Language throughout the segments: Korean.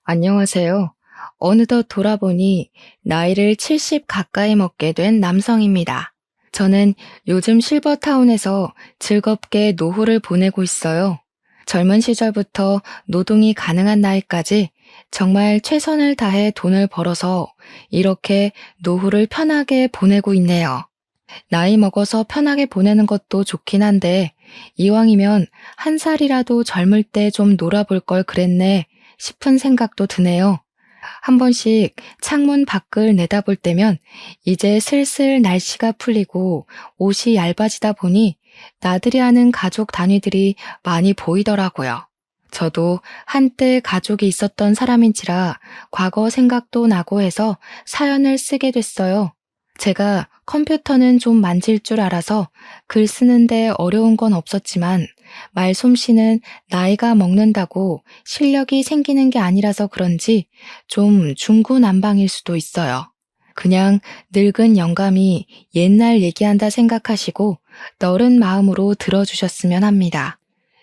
안녕하세요. 어느덧 돌아보니 나이를 70 가까이 먹게 된 남성입니다. 저는 요즘 실버타운에서 즐겁게 노후를 보내고 있어요. 젊은 시절부터 노동이 가능한 나이까지 정말 최선을 다해 돈을 벌어서 이렇게 노후를 편하게 보내고 있네요. 나이 먹어서 편하게 보내는 것도 좋긴 한데 이왕이면 한 살이라도 젊을 때 좀 놀아볼 걸 그랬네 싶은 생각도 드네요. 한 번씩 창문 밖을 내다볼 때면 이제 슬슬 날씨가 풀리고 옷이 얇아지다 보니 나들이 하는 가족 단위들이 많이 보이더라고요. 저도 한때 가족이 있었던 사람인지라 과거 생각도 나고 해서 사연을 쓰게 됐어요. 제가 컴퓨터는 좀 만질 줄 알아서 글 쓰는데 어려운 건 없었지만 말솜씨는 나이가 먹는다고 실력이 생기는 게 아니라서 그런지 좀 중구난방일 수도 있어요. 그냥 늙은 영감이 옛날 얘기한다 생각하시고 너른 마음으로 들어주셨으면 합니다.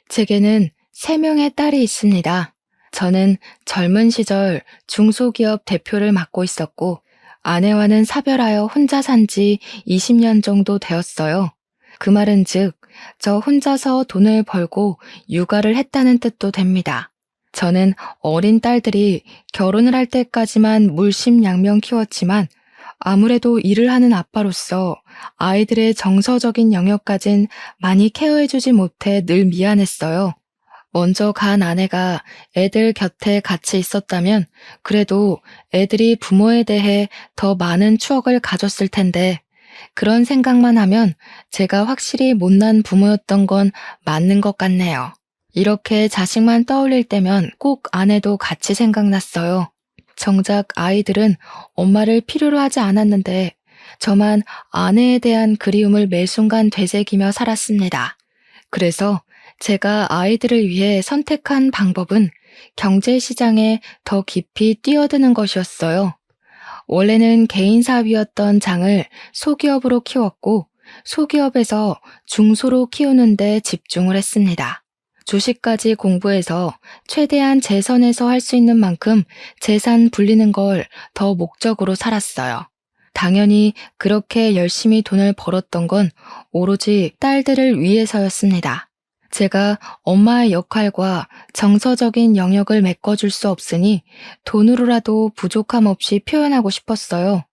제게는 3명의 딸이 있습니다. 저는 젊은 시절 중소기업 대표를 맡고 있었고 아내와는 사별하여 혼자 산지 20년 정도 되었어요. 그 말은 즉, 저 혼자서 돈을 벌고 육아를 했다는 뜻도 됩니다. 저는 어린 딸들이 결혼을 할 때까지만 물심양면 키웠지만 아무래도 일을 하는 아빠로서 아이들의 정서적인 영역까진 많이 케어해주지 못해 늘 미안했어요. 먼저 간 아내가 애들 곁에 같이 있었다면 그래도 애들이 부모에 대해 더 많은 추억을 가졌을 텐데 그런 생각만 하면 제가 확실히 못난 부모였던 건 맞는 것 같네요. 이렇게 자식만 떠올릴 때면 꼭 아내도 같이 생각났어요. 정작 아이들은 엄마를 필요로 하지 않았는데 저만 아내에 대한 그리움을 매 순간 되새기며 살았습니다. 그래서 제가 아이들을 위해 선택한 방법은 경제시장에 더 깊이 뛰어드는 것이었어요. 원래는 개인사업이었던 장을 소기업으로 키웠고 소기업에서 중소로 키우는 데 집중을 했습니다. 주식까지 공부해서 최대한 재선에서 할 수 있는 만큼 재산 불리는 걸 더 목적으로 살았어요. 당연히 그렇게 열심히 돈을 벌었던 건 오로지 딸들을 위해서였습니다. 제가 엄마의 역할과 정서적인 영역을 메꿔줄 수 없으니 돈으로라도 부족함 없이 표현하고 싶었어요.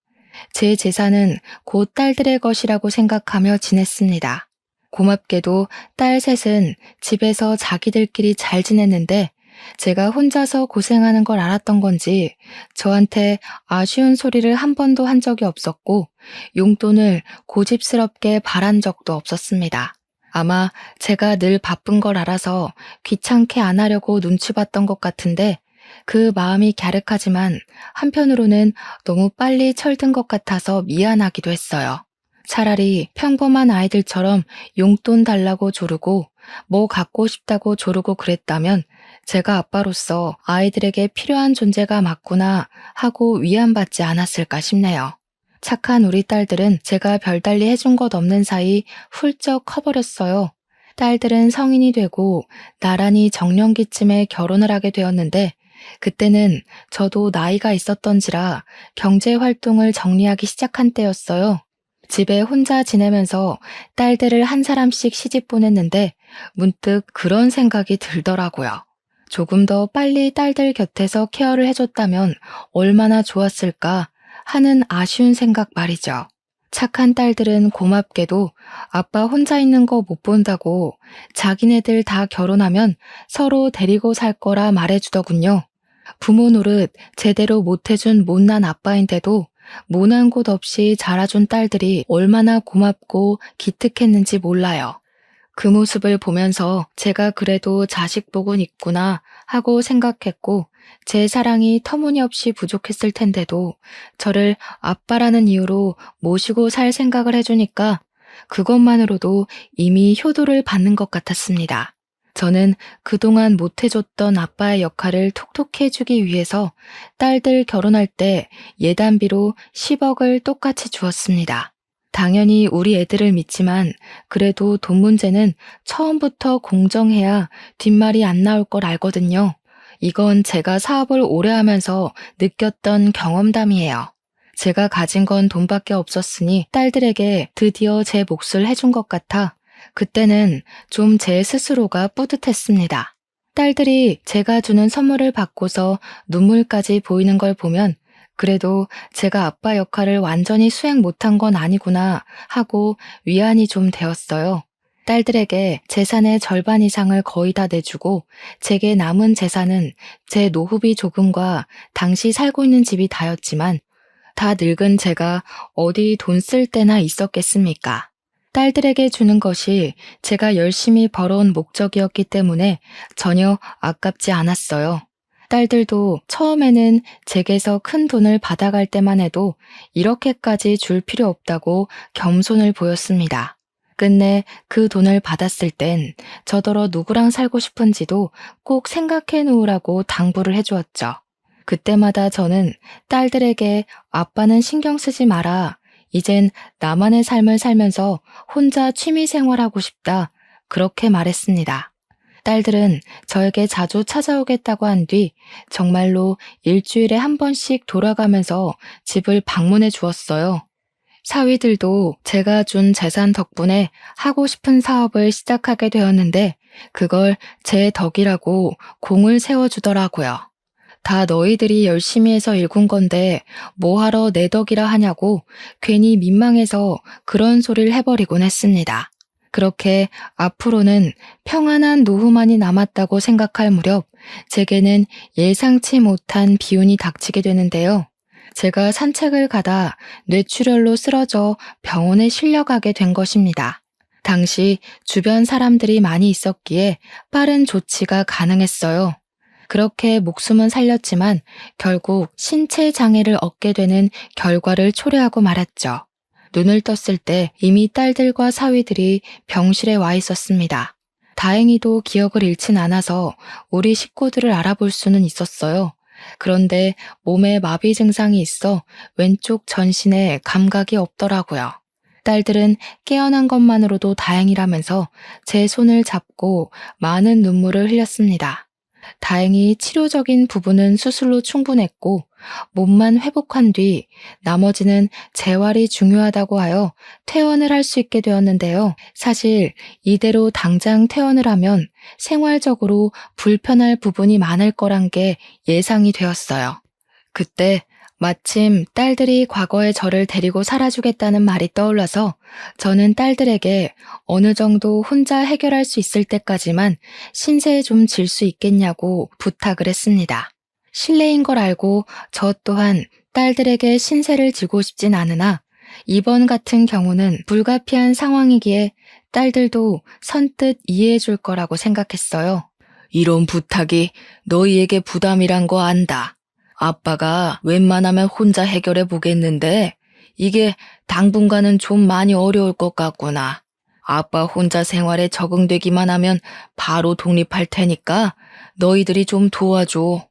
제 재산은 곧 딸들의 것이라고 생각하며 지냈습니다. 고맙게도 딸 셋은 집에서 자기들끼리 잘 지냈는데 제가 혼자서 고생하는 걸 알았던 건지 저한테 아쉬운 소리를 한 번도 한 적이 없었고 용돈을 고집스럽게 바란 적도 없었습니다. 아마 제가 늘 바쁜 걸 알아서 귀찮게 안 하려고 눈치 봤던 것 같은데 그 마음이 갸륵하지만 한편으로는 너무 빨리 철든 것 같아서 미안하기도 했어요. 차라리 평범한 아이들처럼 용돈 달라고 조르고 뭐 갖고 싶다고 조르고 그랬다면 제가 아빠로서 아이들에게 필요한 존재가 맞구나 하고 위안받지 않았을까 싶네요. 착한 우리 딸들은 제가 별달리 해준 것 없는 사이 훌쩍 커버렸어요. 딸들은 성인이 되고 나란히 정년기쯤에 결혼을 하게 되었는데 그때는 저도 나이가 있었던지라 경제 활동을 정리하기 시작한 때였어요. 집에 혼자 지내면서 딸들을 한 사람씩 시집 보냈는데 문득 그런 생각이 들더라고요. 조금 더 빨리 딸들 곁에서 케어를 해줬다면 얼마나 좋았을까 하는 아쉬운 생각 말이죠. 착한 딸들은 고맙게도 아빠 혼자 있는 거 못 본다고 자기네들 다 결혼하면 서로 데리고 살 거라 말해주더군요. 부모 노릇 제대로 못해준 못난 아빠인데도 모난 곳 없이 자라준 딸들이 얼마나 고맙고 기특했는지 몰라요. 그 모습을 보면서 제가 그래도 자식 복은 있구나 하고 생각했고 제 사랑이 터무니없이 부족했을 텐데도 저를 아빠라는 이유로 모시고 살 생각을 해주니까 그것만으로도 이미 효도를 받는 것 같았습니다. 저는 그동안 못해줬던 아빠의 역할을 톡톡히 해주기 위해서 딸들 결혼할 때 예단비로 10억을 똑같이 주었습니다. 당연히 우리 애들을 믿지만 그래도 돈 문제는 처음부터 공정해야 뒷말이 안 나올 걸 알거든요. 이건 제가 사업을 오래 하면서 느꼈던 경험담이에요. 제가 가진 건 돈밖에 없었으니 딸들에게 드디어 제 몫을 해준 것 같아 그때는 좀 제 스스로가 뿌듯했습니다. 딸들이 제가 주는 선물을 받고서 눈물까지 보이는 걸 보면 그래도 제가 아빠 역할을 완전히 수행 못한 건 아니구나 하고 위안이 좀 되었어요. 딸들에게 재산의 절반 이상을 거의 다 내주고 제게 남은 재산은 제 노후비 조금과 당시 살고 있는 집이 다였지만 다 늙은 제가 어디 돈 쓸 때나 있었겠습니까? 딸들에게 주는 것이 제가 열심히 벌어온 목적이었기 때문에 전혀 아깝지 않았어요. 딸들도 처음에는 제게서 큰 돈을 받아갈 때만 해도 이렇게까지 줄 필요 없다고 겸손을 보였습니다. 끝내 그 돈을 받았을 땐 저더러 누구랑 살고 싶은지도 꼭 생각해 놓으라고 당부를 해주었죠. 그때마다 저는 딸들에게 아빠는 신경 쓰지 마라. 이젠 나만의 삶을 살면서 혼자 취미 생활하고 싶다. 그렇게 말했습니다. 딸들은 저에게 자주 찾아오겠다고 한 뒤 정말로 일주일에 한 번씩 돌아가면서 집을 방문해 주었어요. 사위들도 제가 준 재산 덕분에 하고 싶은 사업을 시작하게 되었는데 그걸 제 덕이라고 공을 세워주더라고요. 다 너희들이 열심히 해서 일군 건데 뭐하러 내 덕이라 하냐고 괜히 민망해서 그런 소리를 해버리곤 했습니다. 그렇게 앞으로는 평안한 노후만이 남았다고 생각할 무렵 제게는 예상치 못한 비운이 닥치게 되는데요. 제가 산책을 가다 뇌출혈로 쓰러져 병원에 실려가게 된 것입니다. 당시 주변 사람들이 많이 있었기에 빠른 조치가 가능했어요. 그렇게 목숨은 살렸지만 결국 신체 장애를 얻게 되는 결과를 초래하고 말았죠. 눈을 떴을 때 이미 딸들과 사위들이 병실에 와 있었습니다. 다행히도 기억을 잃진 않아서 우리 식구들을 알아볼 수는 있었어요. 그런데 몸에 마비 증상이 있어 왼쪽 전신에 감각이 없더라고요. 딸들은 깨어난 것만으로도 다행이라면서 제 손을 잡고 많은 눈물을 흘렸습니다. 다행히 치료적인 부분은 수술로 충분했고 몸만 회복한 뒤 나머지는 재활이 중요하다고 하여 퇴원을 할 수 있게 되었는데요. 사실 이대로 당장 퇴원을 하면 생활적으로 불편할 부분이 많을 거란 게 예상이 되었어요. 그때 마침 딸들이 과거의 저를 데리고 살아주겠다는 말이 떠올라서 저는 딸들에게 어느 정도 혼자 해결할 수 있을 때까지만 신세에 좀 질 수 있겠냐고 부탁을 했습니다. 실례인 걸 알고 저 또한 딸들에게 신세를 지고 싶진 않으나 이번 같은 경우는 불가피한 상황이기에 딸들도 선뜻 이해해 줄 거라고 생각했어요. 이런 부탁이 너희에게 부담이란 거 안다. 아빠가 웬만하면 혼자 해결해 보겠는데 이게 당분간은 좀 많이 어려울 것 같구나. 아빠 혼자 생활에 적응되기만 하면 바로 독립할 테니까 너희들이 좀 도와줘.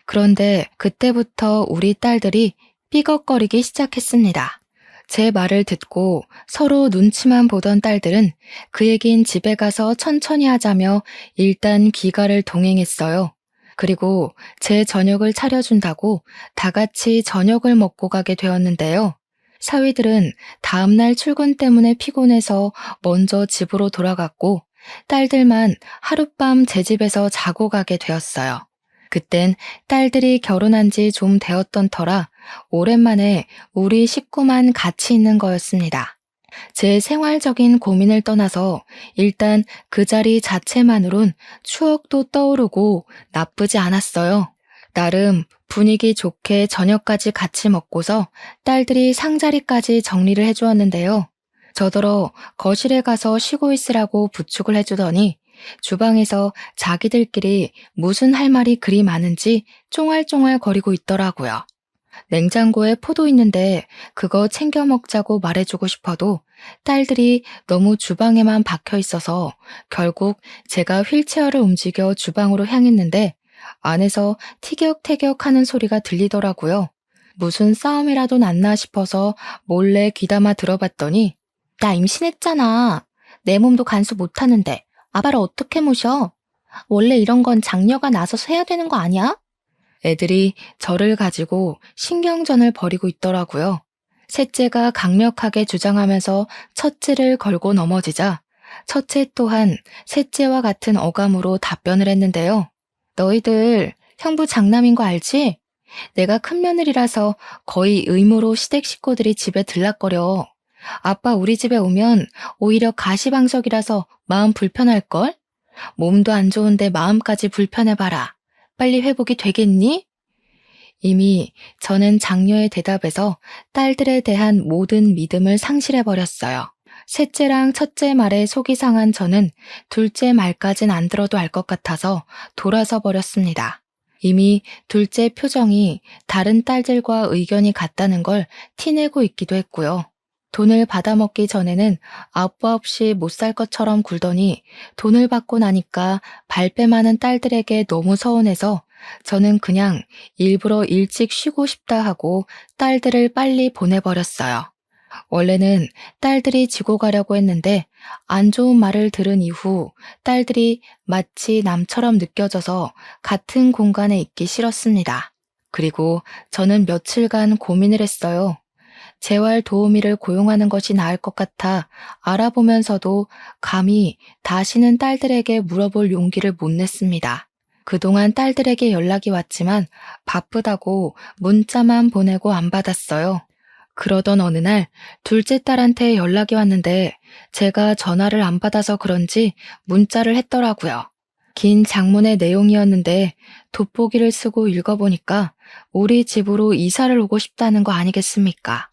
그런데 그때부터 우리 딸들이 삐걱거리기 시작했습니다. 제 말을 듣고 서로 눈치만 보던 딸들은 그 얘긴 집에 가서 천천히 하자며 일단 귀가를 동행했어요. 그리고 제 저녁을 차려준다고 다 같이 저녁을 먹고 가게 되었는데요. 사위들은 다음날 출근 때문에 피곤해서 먼저 집으로 돌아갔고 딸들만 하룻밤 제 집에서 자고 가게 되었어요. 그땐 딸들이 결혼한 지 좀 되었던 터라 오랜만에 우리 식구만 같이 있는 거였습니다. 제 생활적인 고민을 떠나서 일단 그 자리 자체만으론 추억도 떠오르고 나쁘지 않았어요. 나름 분위기 좋게 저녁까지 같이 먹고서 딸들이 상자리까지 정리를 해주었는데요. 저더러 거실에 가서 쉬고 있으라고 부축을 해주더니 주방에서 자기들끼리 무슨 할 말이 그리 많은지 쫑알쫑알 거리고 있더라고요. 냉장고에 포도 있는데 그거 챙겨 먹자고 말해주고 싶어도 딸들이 너무 주방에만 박혀 있어서 결국 제가 휠체어를 움직여 주방으로 향했는데 안에서 티격태격 하는 소리가 들리더라고요. 무슨 싸움이라도 났나 싶어서 몰래 귀담아 들어봤더니 나 임신했잖아. 내 몸도 간수 못하는데 아빠를 어떻게 모셔? 원래 이런 건 장녀가 나서서 해야 되는 거 아니야? 애들이 저를 가지고 신경전을 벌이고 있더라고요. 셋째가 강력하게 주장하면서 첫째를 걸고 넘어지자 첫째 또한 셋째와 같은 어감으로 답변을 했는데요. 너희들 형부 장남인 거 알지? 내가 큰며느리라서 거의 의무로 시댁 식구들이 집에 들락거려. 아빠 우리 집에 오면 오히려 가시방석이라서 마음 불편할걸? 몸도 안 좋은데 마음까지 불편해봐라. 빨리 회복이 되겠니? 이미 저는 장녀의 대답에서 딸들에 대한 모든 믿음을 상실해버렸어요. 셋째랑 첫째 말에 속이 상한 저는 둘째 말까진 안 들어도 알 것 같아서 돌아서 버렸습니다. 이미 둘째 표정이 다른 딸들과 의견이 같다는 걸 티내고 있기도 했고요. 돈을 받아먹기 전에는 아빠 없이 못 살 것처럼 굴더니 돈을 받고 나니까 발뺌하는 딸들에게 너무 서운해서 저는 그냥 일부러 일찍 쉬고 싶다 하고 딸들을 빨리 보내버렸어요. 원래는 딸들이 지고 가려고 했는데 안 좋은 말을 들은 이후 딸들이 마치 남처럼 느껴져서 같은 공간에 있기 싫었습니다. 그리고 저는 며칠간 고민을 했어요. 재활 도우미를 고용하는 것이 나을 것 같아 알아보면서도 감히 다시는 딸들에게 물어볼 용기를 못 냈습니다. 그동안 딸들에게 연락이 왔지만 바쁘다고 문자만 보내고 안 받았어요. 그러던 어느 날 둘째 딸한테 연락이 왔는데 제가 전화를 안 받아서 그런지 문자를 했더라고요. 긴 장문의 내용이었는데 돋보기를 쓰고 읽어보니까 우리 집으로 이사를 오고 싶다는 거 아니겠습니까?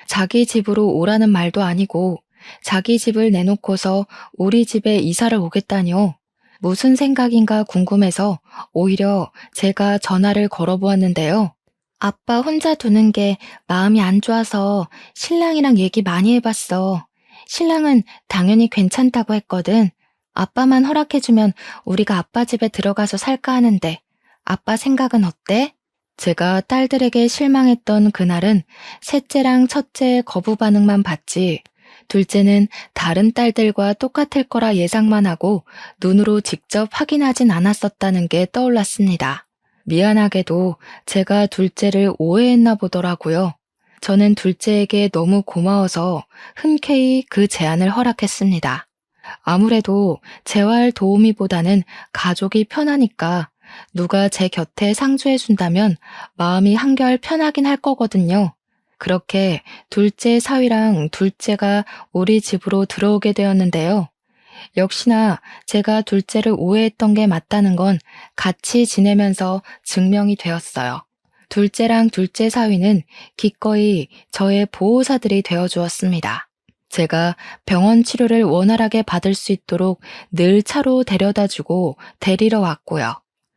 자기 집으로 오라는 말도 아니고 자기 집을 내놓고서 우리 집에 이사를 오겠다니요. 무슨 생각인가 궁금해서 오히려 제가 전화를 걸어보았는데요. 아빠 혼자 두는 게 마음이 안 좋아서 신랑이랑 얘기 많이 해봤어. 신랑은 당연히 괜찮다고 했거든. 아빠만 허락해주면 우리가 아빠 집에 들어가서 살까 하는데 아빠 생각은 어때? 제가 딸들에게 실망했던 그날은 셋째랑 첫째의 거부 반응만 봤지 둘째는 다른 딸들과 똑같을 거라 예상만 하고 눈으로 직접 확인하진 않았었다는 게 떠올랐습니다. 미안하게도 제가 둘째를 오해했나 보더라고요. 저는 둘째에게 너무 고마워서 흔쾌히 그 제안을 허락했습니다. 아무래도 재활 도우미보다는 가족이 편하니까 누가 제 곁에 상주해준다면 마음이 한결 편하긴 할 거거든요. 그렇게 둘째 사위랑 둘째가 우리 집으로 들어오게 되었는데요. 역시나 제가 둘째를 오해했던 게 맞다는 건 같이 지내면서 증명이 되었어요. 둘째랑 둘째 사위는 기꺼이 저의 보호사들이 되어주었습니다. 제가 병원 치료를 원활하게 받을 수 있도록 늘 차로 데려다주고 데리러 왔고요.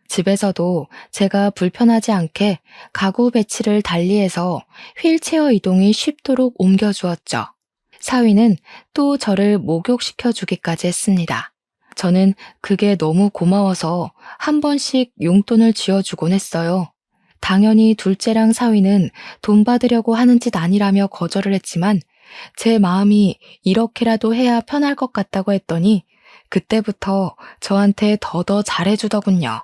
집에서도 제가 불편하지 않게 가구 배치를 달리해서 휠체어 이동이 쉽도록 옮겨주었죠. 사위는 또 저를 목욕시켜 주기까지 했습니다. 저는 그게 너무 고마워서 한 번씩 용돈을 쥐어주곤 했어요. 당연히 둘째랑 사위는 돈 받으려고 하는 짓 아니라며 거절을 했지만 제 마음이 이렇게라도 해야 편할 것 같다고 했더니 그때부터 저한테 더더 잘해주더군요.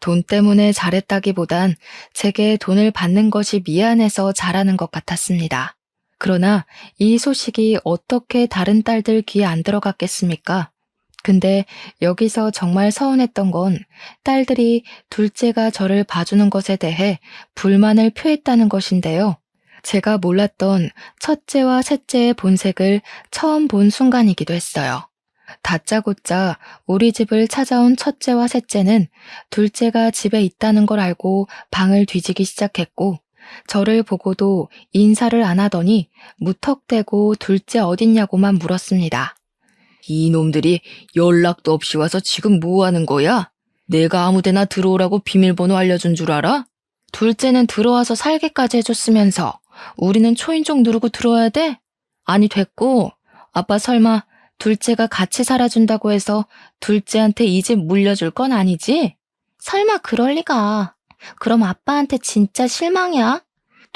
돈 때문에 잘했다기보단 제게 돈을 받는 것이 미안해서 잘하는 것 같았습니다. 그러나 이 소식이 어떻게 다른 딸들 귀에 안 들어갔겠습니까? 근데 여기서 정말 서운했던 건 딸들이 둘째가 저를 봐주는 것에 대해 불만을 표했다는 것인데요. 제가 몰랐던 첫째와 셋째의 본색을 처음 본 순간이기도 했어요. 다짜고짜 우리 집을 찾아온 첫째와 셋째는 둘째가 집에 있다는 걸 알고 방을 뒤지기 시작했고 저를 보고도 인사를 안 하더니 무턱대고 둘째 어딨냐고만 물었습니다. 이놈들이 연락도 없이 와서 지금 뭐 하는 거야? 내가 아무데나 들어오라고 비밀번호 알려준 줄 알아? 둘째는 들어와서 살게까지 해줬으면서 우리는 초인종 누르고 들어와야 돼? 아니 됐고 아빠 설마 둘째가 같이 살아준다고 해서 둘째한테 이 집 물려줄 건 아니지? 설마 그럴 리가. 그럼 아빠한테 진짜 실망이야?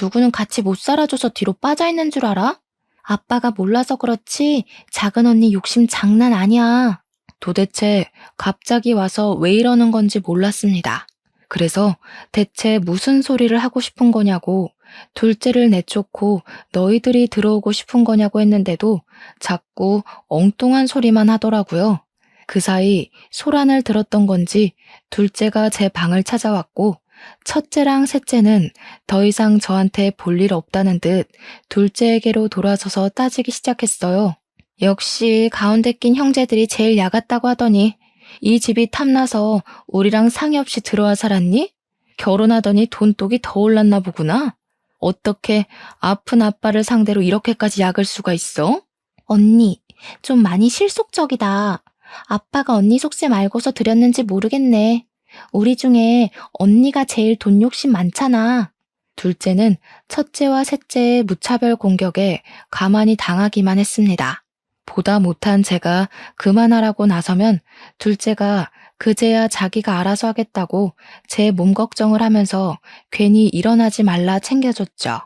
누구는 같이 못 살아줘서 뒤로 빠져있는 줄 알아? 아빠가 몰라서 그렇지 작은 언니 욕심 장난 아니야. 도대체 갑자기 와서 왜 이러는 건지 몰랐습니다. 그래서 대체 무슨 소리를 하고 싶은 거냐고, 둘째를 내쫓고 너희들이 들어오고 싶은 거냐고 했는데도 자꾸 엉뚱한 소리만 하더라고요. 그 사이 소란을 들었던 건지 둘째가 제 방을 찾아왔고, 첫째랑 셋째는 더 이상 저한테 볼 일 없다는 듯 둘째에게로 돌아서서 따지기 시작했어요. 역시 가운데 낀 형제들이 제일 야같다고 하더니 이 집이 탐나서 우리랑 상의 없이 들어와 살았니? 결혼하더니 돈독이 더 올랐나 보구나. 어떻게 아픈 아빠를 상대로 이렇게까지 약을 수가 있어? 언니, 좀 많이 실속적이다. 아빠가 언니 속셈 알고서 드렸는지 모르겠네. 우리 중에 언니가 제일 돈 욕심 많잖아. 둘째는 첫째와 셋째의 무차별 공격에 가만히 당하기만 했습니다. 보다 못한 제가 그만하라고 나서면 둘째가 그제야 자기가 알아서 하겠다고 제 몸 걱정을 하면서 괜히 일어나지 말라 챙겨줬죠.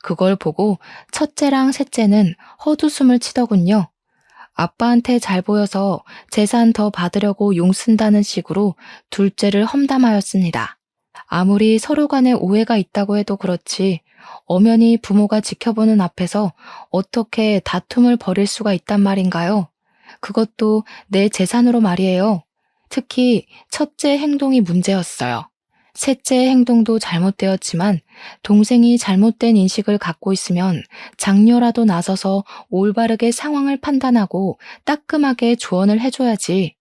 그걸 보고 첫째랑 셋째는 헛웃음을 치더군요. 아빠한테 잘 보여서 재산 더 받으려고 용 쓴다는 식으로 둘째를 험담하였습니다. 아무리 서로 간에 오해가 있다고 해도 그렇지 엄연히 부모가 지켜보는 앞에서 어떻게 다툼을 벌일 수가 있단 말인가요? 그것도 내 재산으로 말이에요. 특히 첫째 행동이 문제였어요. 셋째 행동도 잘못되었지만 동생이 잘못된 인식을 갖고 있으면 장녀라도 나서서 올바르게 상황을 판단하고 따끔하게 조언을 해줘야지.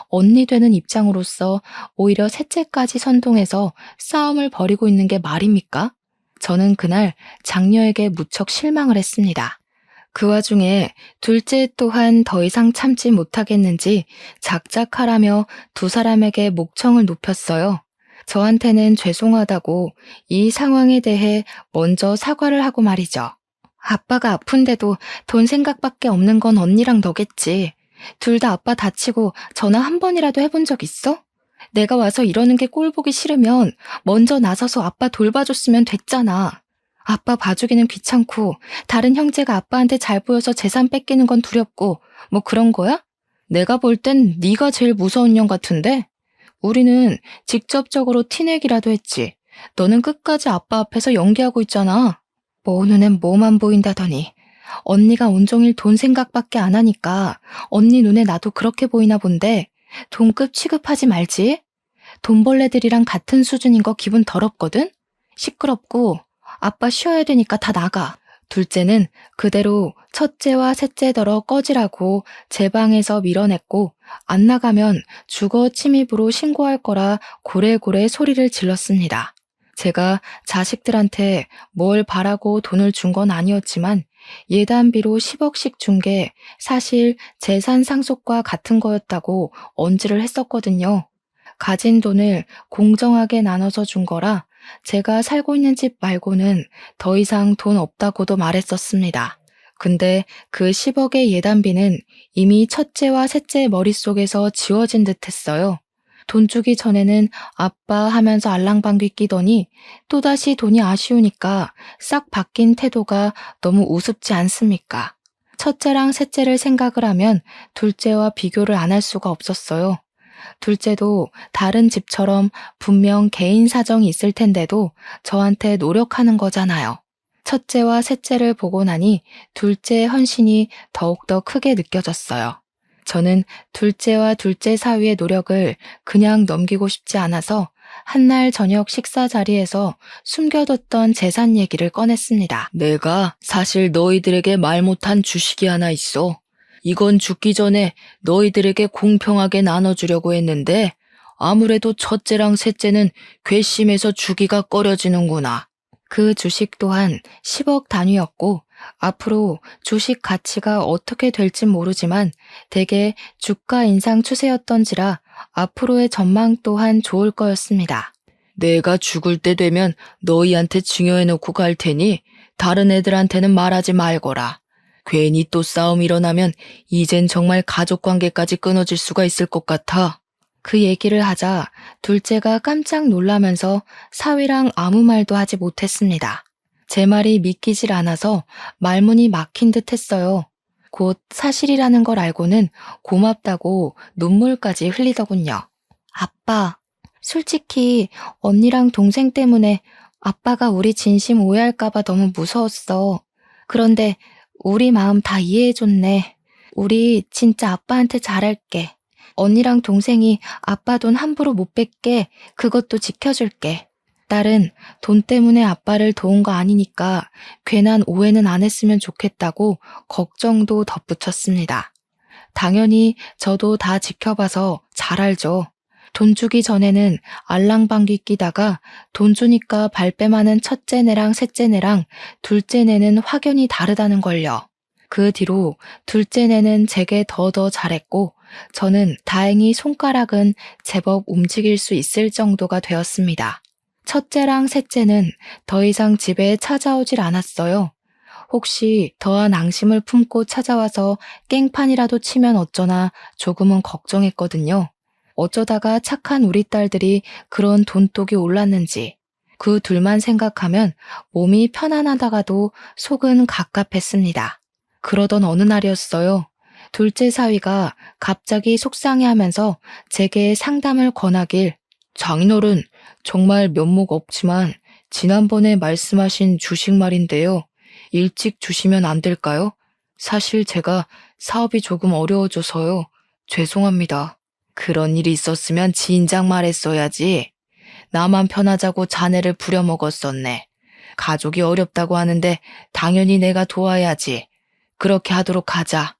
언니 되는 입장으로서 오히려 셋째까지 선동해서 싸움을 벌이고 있는 게 말입니까? 저는 그날 장녀에게 무척 실망을 했습니다. 그 와중에 둘째 또한 더 이상 참지 못하겠는지 작작하라며 두 사람에게 목청을 높였어요. 저한테는 죄송하다고 이 상황에 대해 먼저 사과를 하고 말이죠. 아빠가 아픈데도 돈 생각밖에 없는 건 언니랑 너겠지. 둘 다 아빠 다치고 전화 한 번이라도 해본 적 있어? 내가 와서 이러는 게 꼴 보기 싫으면 먼저 나서서 아빠 돌봐줬으면 됐잖아. 아빠 봐주기는 귀찮고 다른 형제가 아빠한테 잘 보여서 재산 뺏기는 건 두렵고 뭐 그런 거야? 내가 볼 땐 네가 제일 무서운 년 같은데? 우리는 직접적으로 티내기라도 했지. 너는 끝까지 아빠 앞에서 연기하고 있잖아. 뭐 눈엔 뭐만 보인다더니 언니가 온종일 돈 생각밖에 안 하니까 언니 눈에 나도 그렇게 보이나 본데 돈급 취급하지 말지. 돈벌레들이랑 같은 수준인 거 기분 더럽거든? 시끄럽고 아빠 쉬어야 되니까 다 나가. 둘째는 그대로 첫째와 셋째더러 꺼지라고 제 방에서 밀어냈고 안 나가면 주거 침입으로 신고할 거라 고래고래 소리를 질렀습니다. 제가 자식들한테 뭘 바라고 돈을 준 건 아니었지만 예단비로 10억씩 준 게 사실 재산 상속과 같은 거였다고 언지를 했었거든요. 가진 돈을 공정하게 나눠서 준 거라 제가 살고 있는 집 말고는 더 이상 돈 없다고도 말했었습니다. 근데 그 10억의 예단비는 이미 첫째와 셋째 머릿속에서 지워진 듯 했어요. 돈 주기 전에는 아빠 하면서 알랑방귀 끼더니 또다시 돈이 아쉬우니까 싹 바뀐 태도가 너무 우습지 않습니까? 첫째랑 셋째를 생각을 하면 둘째와 비교를 안 할 수가 없었어요. 둘째도 다른 집처럼 분명 개인 사정이 있을 텐데도 저한테 노력하는 거잖아요. 첫째와 셋째를 보고 나니 둘째의 헌신이 더욱더 크게 느껴졌어요. 저는 둘째와 둘째 사위의 노력을 그냥 넘기고 싶지 않아서 한날 저녁 식사 자리에서 숨겨뒀던 재산 얘기를 꺼냈습니다. 내가 사실 너희들에게 말 못한 주식이 하나 있어. 이건 죽기 전에 너희들에게 공평하게 나눠주려고 했는데 아무래도 첫째랑 셋째는 괘씸해서 주기가 꺼려지는구나. 그 주식 또한 10억 단위였고 앞으로 주식 가치가 어떻게 될진 모르지만 대개 주가 인상 추세였던지라 앞으로의 전망 또한 좋을 거였습니다. 내가 죽을 때 되면 너희한테 증여해놓고 갈 테니 다른 애들한테는 말하지 말거라. 괜히 또 싸움 일어나면 이젠 정말 가족관계까지 끊어질 수가 있을 것 같아. 그 얘기를 하자 둘째가 깜짝 놀라면서 사위랑 아무 말도 하지 못했습니다. 제 말이 믿기질 않아서 말문이 막힌 듯 했어요. 곧 사실이라는 걸 알고는 고맙다고 눈물까지 흘리더군요. 아빠, 솔직히 언니랑 동생 때문에 아빠가 우리 진심 오해할까봐 너무 무서웠어. 그런데 우리 마음 다 이해해줬네. 우리 진짜 아빠한테 잘할게. 언니랑 동생이 아빠 돈 함부로 못 뺏게 그것도 지켜줄게. 딸은 돈 때문에 아빠를 도운 거 아니니까 괜한 오해는 안 했으면 좋겠다고 걱정도 덧붙였습니다. 당연히 저도 다 지켜봐서 잘 알죠. 돈 주기 전에는 알랑방귀 끼다가 돈 주니까 발뺌하는 첫째네랑 셋째네랑 둘째네는 확연히 다르다는 걸요. 그 뒤로 둘째네는 제게 더 잘했고 저는 다행히 손가락은 제법 움직일 수 있을 정도가 되었습니다. 첫째랑 셋째는 더 이상 집에 찾아오질 않았어요. 혹시 더한 앙심을 품고 찾아와서 깽판이라도 치면 어쩌나 조금은 걱정했거든요. 어쩌다가 착한 우리 딸들이 그런 돈독이 올랐는지 그 둘만 생각하면 몸이 편안하다가도 속은 갑갑했습니다. 그러던 어느 날이었어요. 둘째 사위가 갑자기 속상해하면서 제게 상담을 권하길 장인어른 정말 면목 없지만 지난번에 말씀하신 주식 말인데요. 일찍 주시면 안 될까요? 사실 제가 사업이 조금 어려워져서요. 죄송합니다. 그런 일이 있었으면 진작 말했어야지. 나만 편하자고 자네를 부려먹었었네. 가족이 어렵다고 하는데 당연히 내가 도와야지. 그렇게 하도록 하자.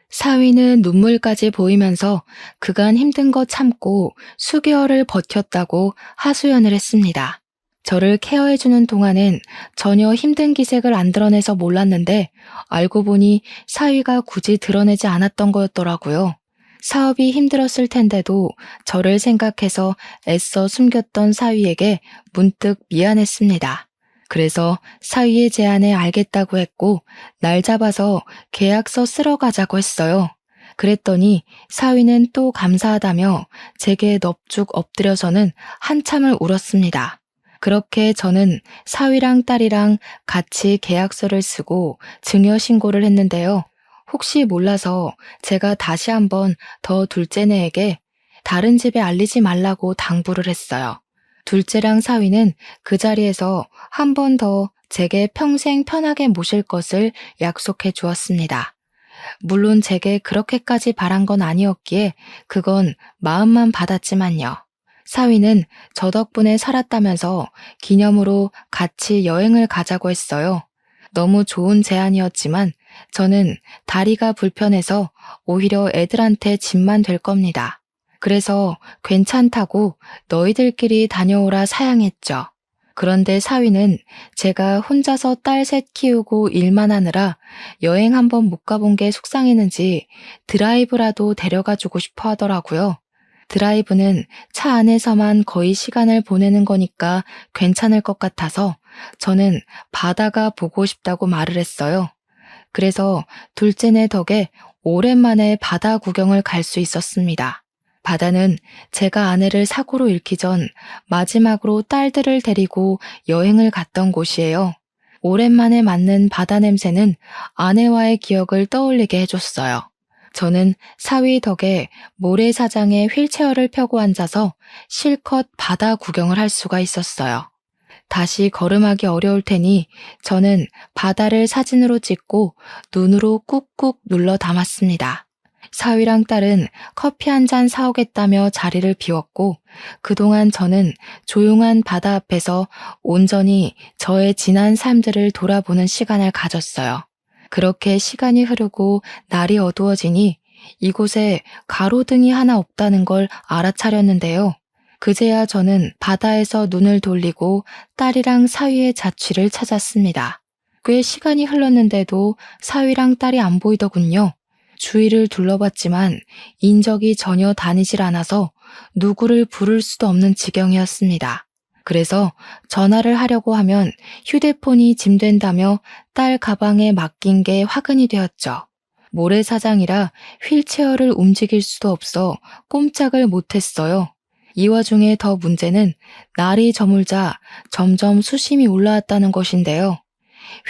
사위는 눈물까지 보이면서 그간 힘든 거 참고 수개월을 버텼다고 하소연을 했습니다. 저를 케어해주는 동안엔 전혀 힘든 기색을 안 드러내서 몰랐는데 알고 보니 사위가 굳이 드러내지 않았던 거였더라고요. 사업이 힘들었을 텐데도 저를 생각해서 애써 숨겼던 사위에게 문득 미안했습니다. 그래서 사위의 제안에 알겠다고 했고 날 잡아서 계약서 쓰러 가자고 했어요. 그랬더니 사위는 또 감사하다며 제게 넙죽 엎드려서는 한참을 울었습니다. 그렇게 저는 사위랑 딸이랑 같이 계약서를 쓰고 증여신고를 했는데요. 혹시 몰라서 제가 다시 한번 더 둘째네에게 다른 집에 알리지 말라고 당부를 했어요. 둘째랑 사위는 그 자리에서 한 번 더 제게 평생 편하게 모실 것을 약속해 주었습니다. 물론 제게 그렇게까지 바란 건 아니었기에 그건 마음만 받았지만요. 사위는 저 덕분에 살았다면서 기념으로 같이 여행을 가자고 했어요. 너무 좋은 제안이었지만 저는 다리가 불편해서 오히려 애들한테 짐만 될 겁니다. 그래서 괜찮다고 너희들끼리 다녀오라 사양했죠. 그런데 사위는 제가 혼자서 딸 셋 키우고 일만 하느라 여행 한번 못 가본 게 속상했는지 드라이브라도 데려가 주고 싶어 하더라고요. 드라이브는 차 안에서만 거의 시간을 보내는 거니까 괜찮을 것 같아서 저는 바다가 보고 싶다고 말을 했어요. 그래서 둘째네 덕에 오랜만에 바다 구경을 갈 수 있었습니다. 바다는 제가 아내를 사고로 잃기 전 마지막으로 딸들을 데리고 여행을 갔던 곳이에요. 오랜만에 맡는 바다 냄새는 아내와의 기억을 떠올리게 해줬어요. 저는 사위 덕에 모래사장에 휠체어를 펴고 앉아서 실컷 바다 구경을 할 수가 있었어요. 다시 걸음하기 어려울 테니 저는 바다를 사진으로 찍고 눈으로 꾹꾹 눌러 담았습니다. 사위랑 딸은 커피 한 잔 사오겠다며 자리를 비웠고 그동안 저는 조용한 바다 앞에서 온전히 저의 지난 삶들을 돌아보는 시간을 가졌어요. 그렇게 시간이 흐르고 날이 어두워지니 이곳에 가로등이 하나 없다는 걸 알아차렸는데요. 그제야 저는 바다에서 눈을 돌리고 딸이랑 사위의 자취를 찾았습니다. 꽤 시간이 흘렀는데도 사위랑 딸이 안 보이더군요. 주위를 둘러봤지만 인적이 전혀 다니질 않아서 누구를 부를 수도 없는 지경이었습니다. 그래서 전화를 하려고 하면 휴대폰이 짐된다며 딸 가방에 맡긴 게 화근이 되었죠. 모래사장이라 휠체어를 움직일 수도 없어 꼼짝을 못했어요. 이 와중에 더 문제는 날이 저물자 점점 수심이 올라왔다는 것인데요.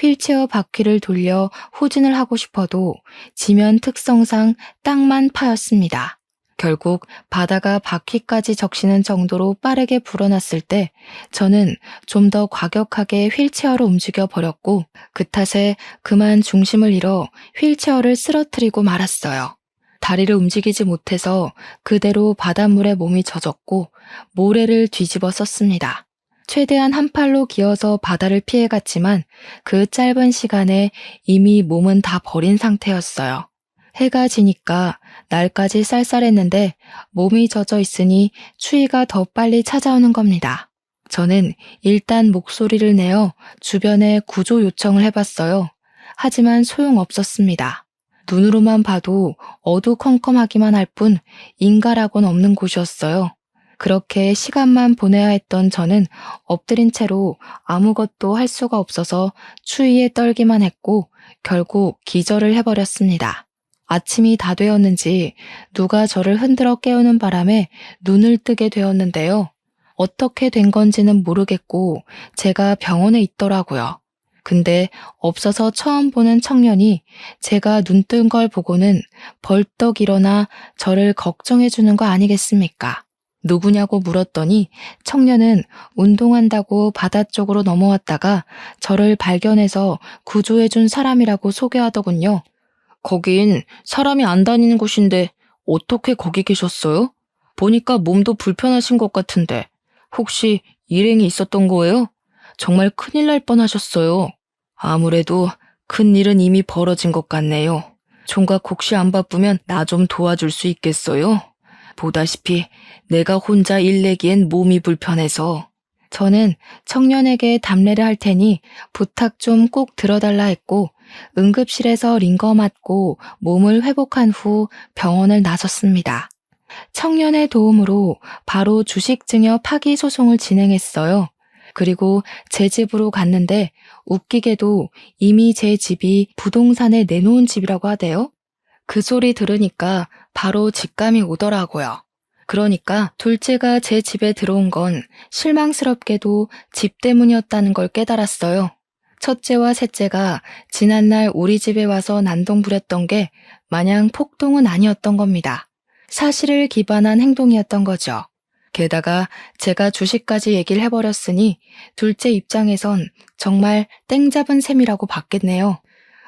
휠체어 바퀴를 돌려 후진을 하고 싶어도 지면 특성상 땅만 파였습니다. 결국 바다가 바퀴까지 적시는 정도로 빠르게 불어났을 때 저는 좀 더 과격하게 휠체어로 움직여 버렸고 그 탓에 그만 중심을 잃어 휠체어를 쓰러뜨리고 말았어요. 다리를 움직이지 못해서 그대로 바닷물에 몸이 젖었고 모래를 뒤집어 썼습니다. 최대한 한 팔로 기어서 바다를 피해갔지만 그 짧은 시간에 이미 몸은 다 버린 상태였어요. 해가 지니까 날까지 쌀쌀했는데 몸이 젖어 있으니 추위가 더 빨리 찾아오는 겁니다. 저는 일단 목소리를 내어 주변에 구조 요청을 해봤어요. 하지만 소용없었습니다. 눈으로만 봐도 어두컴컴하기만 할 뿐 인가라고는 없는 곳이었어요. 그렇게 시간만 보내야 했던 저는 엎드린 채로 아무것도 할 수가 없어서 추위에 떨기만 했고 결국 기절을 해버렸습니다. 아침이 다 되었는지 누가 저를 흔들어 깨우는 바람에 눈을 뜨게 되었는데요. 어떻게 된 건지는 모르겠고 제가 병원에 있더라고요. 근데 없어서 처음 보는 청년이 제가 눈 뜬 걸 보고는 벌떡 일어나 저를 걱정해 주는 거 아니겠습니까? 누구냐고 물었더니 청년은 운동한다고 바다 쪽으로 넘어왔다가 저를 발견해서 구조해 준 사람이라고 소개하더군요. 거긴 사람이 안 다니는 곳인데 어떻게 거기 계셨어요? 보니까 몸도 불편하신 것 같은데 혹시 일행이 있었던 거예요? 정말 큰일 날 뻔하셨어요. 아무래도 큰일은 이미 벌어진 것 같네요. 총각 혹시 안 바쁘면 나 좀 도와줄 수 있겠어요? 보다시피 내가 혼자 일 내기엔 몸이 불편해서. 저는 청년에게 답례를 할 테니 부탁 좀 꼭 들어달라 했고 응급실에서 링거 맞고 몸을 회복한 후 병원을 나섰습니다. 청년의 도움으로 바로 주식증여 파기 소송을 진행했어요. 그리고 제 집으로 갔는데 웃기게도 이미 제 집이 부동산에 내놓은 집이라고 하대요. 그 소리 들으니까 바로 직감이 오더라고요. 그러니까 둘째가 제 집에 들어온 건 실망스럽게도 집 때문이었다는 걸 깨달았어요. 첫째와 셋째가 지난날 우리 집에 와서 난동 부렸던 게 마냥 폭동은 아니었던 겁니다. 사실을 기반한 행동이었던 거죠. 게다가 제가 주식까지 얘기를 해버렸으니 둘째 입장에선 정말 땡 잡은 셈이라고 봤겠네요.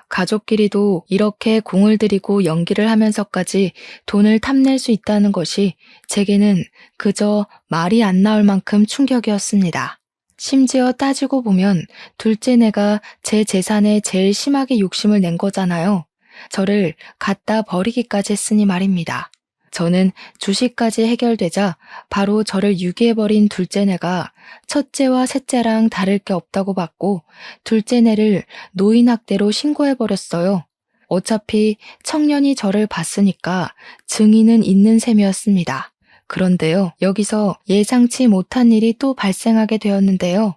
가족끼리도 이렇게 공을 들이고 연기를 하면서까지 돈을 탐낼 수 있다는 것이 제게는 그저 말이 안 나올 만큼 충격이었습니다. 심지어 따지고 보면 둘째네가 제 재산에 제일 심하게 욕심을 낸 거잖아요. 저를 갖다 버리기까지 했으니 말입니다. 저는 주식까지 해결되자 바로 저를 유기해버린 둘째네가 첫째와 셋째랑 다를 게 없다고 봤고 둘째네를 노인학대로 신고해버렸어요. 어차피 청년이 저를 봤으니까 증인은 있는 셈이었습니다. 그런데요, 여기서 예상치 못한 일이 또 발생하게 되었는데요.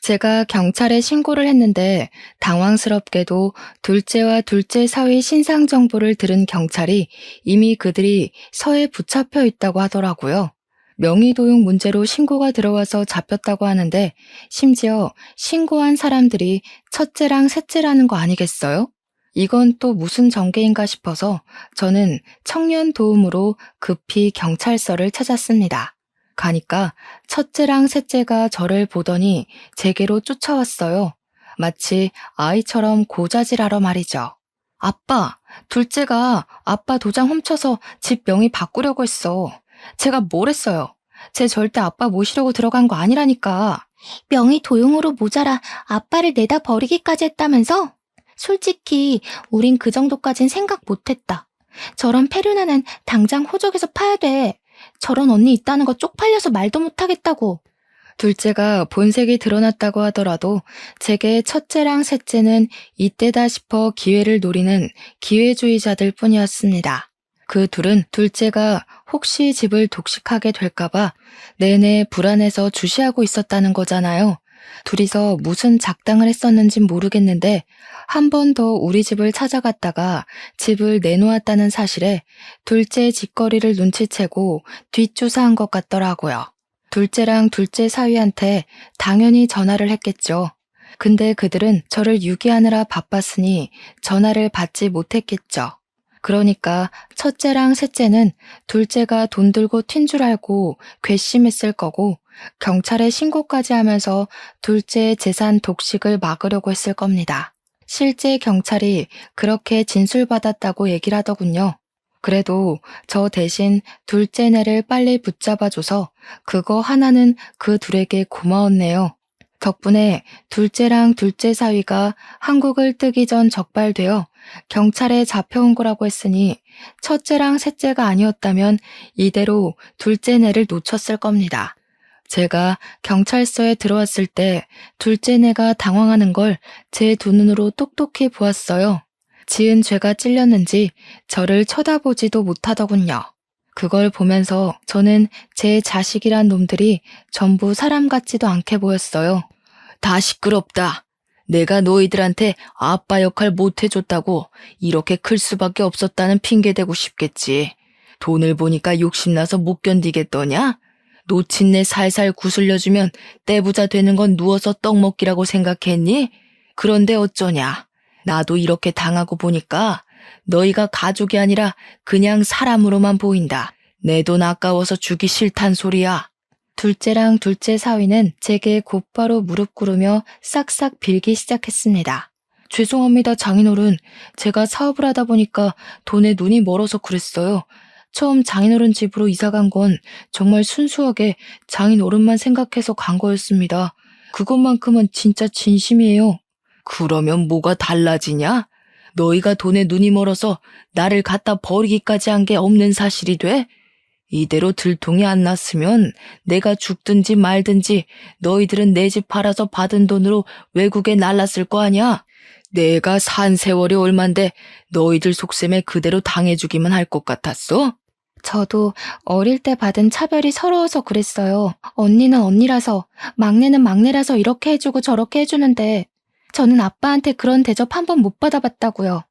제가 경찰에 신고를 했는데 당황스럽게도 둘째와 둘째 사위 신상 정보를 들은 경찰이 이미 그들이 서에 붙잡혀 있다고 하더라고요. 명의도용 문제로 신고가 들어와서 잡혔다고 하는데 심지어 신고한 사람들이 첫째랑 셋째라는 거 아니겠어요? 이건 또 무슨 전개인가 싶어서 저는 청년 도움으로 급히 경찰서를 찾았습니다. 가니까 첫째랑 셋째가 저를 보더니 제게로 쫓아왔어요. 마치 아이처럼 고자질하러 말이죠. 아빠, 둘째가 아빠 도장 훔쳐서 집 명의 바꾸려고 했어. 제가 뭘 했어요? 쟤 절대 아빠 모시려고 들어간 거 아니라니까. 명의 도용으로 모자라 아빠를 내다 버리기까지 했다면서? 솔직히 우린 그 정도까진 생각 못했다. 저런 페류나는 당장 호적에서 파야 돼. 저런 언니 있다는 거 쪽팔려서 말도 못하겠다고. 둘째가 본색이 드러났다고 하더라도 제게 첫째랑 셋째는 이때다 싶어 기회를 노리는 기회주의자들 뿐이었습니다. 그 둘은 둘째가 혹시 집을 독식하게 될까봐 내내 불안해서 주시하고 있었다는 거잖아요. 둘이서 무슨 작당을 했었는진 모르겠는데 한 번 더 우리 집을 찾아갔다가 집을 내놓았다는 사실에 둘째 짓거리를 눈치채고 뒷조사한 것 같더라고요. 둘째랑 둘째 사위한테 당연히 전화를 했겠죠. 근데 그들은 저를 유기하느라 바빴으니 전화를 받지 못했겠죠. 그러니까 첫째랑 셋째는 둘째가 돈 들고 튄 줄 알고 괘씸했을 거고 경찰에 신고까지 하면서 둘째의 재산 독식을 막으려고 했을 겁니다. 실제 경찰이 그렇게 진술받았다고 얘기를 하더군요. 그래도 저 대신 둘째네를 빨리 붙잡아줘서 그거 하나는 그 둘에게 고마웠네요. 덕분에 둘째랑 둘째 사위가 한국을 뜨기 전 적발되어 경찰에 잡혀온 거라고 했으니 첫째랑 셋째가 아니었다면 이대로 둘째네를 놓쳤을 겁니다. 제가 경찰서에 들어왔을 때 둘째네가 당황하는 걸 제 두 눈으로 똑똑히 보았어요. 지은 죄가 찔렸는지 저를 쳐다보지도 못하더군요. 그걸 보면서 저는 제 자식이란 놈들이 전부 사람 같지도 않게 보였어요. 다 시끄럽다. 내가 너희들한테 아빠 역할 못 해줬다고 이렇게 클 수밖에 없었다는 핑계 대고 싶겠지. 돈을 보니까 욕심나서 못 견디겠더냐? 놓친 내 살살 구슬려주면 떼부자 되는 건 누워서 떡 먹기라고 생각했니? 그런데 어쩌냐. 나도 이렇게 당하고 보니까 너희가 가족이 아니라 그냥 사람으로만 보인다. 내 돈 아까워서 주기 싫단 소리야. 둘째랑 둘째 사위는 제게 곧바로 무릎 꿇으며 싹싹 빌기 시작했습니다. 죄송합니다, 장인어른. 제가 사업을 하다 보니까 돈에 눈이 멀어서 그랬어요. 처음 장인어른 집으로 이사 간 건 정말 순수하게 장인어른만 생각해서 간 거였습니다. 그것만큼은 진짜 진심이에요. 그러면 뭐가 달라지냐? 너희가 돈에 눈이 멀어서 나를 갖다 버리기까지 한 게 없는 사실이 돼? 이대로 들통이 안 났으면 내가 죽든지 말든지 너희들은 내 집 팔아서 받은 돈으로 외국에 날랐을 거 아니야? 내가 산 세월이 얼만데 너희들 속셈에 그대로 당해주기만 할 것 같았어? 저도 어릴 때 받은 차별이 서러워서 그랬어요. 언니는 언니라서, 막내는 막내라서 이렇게 해주고 저렇게 해주는데 저는 아빠한테 그런 대접 한 번 못 받아봤다고요.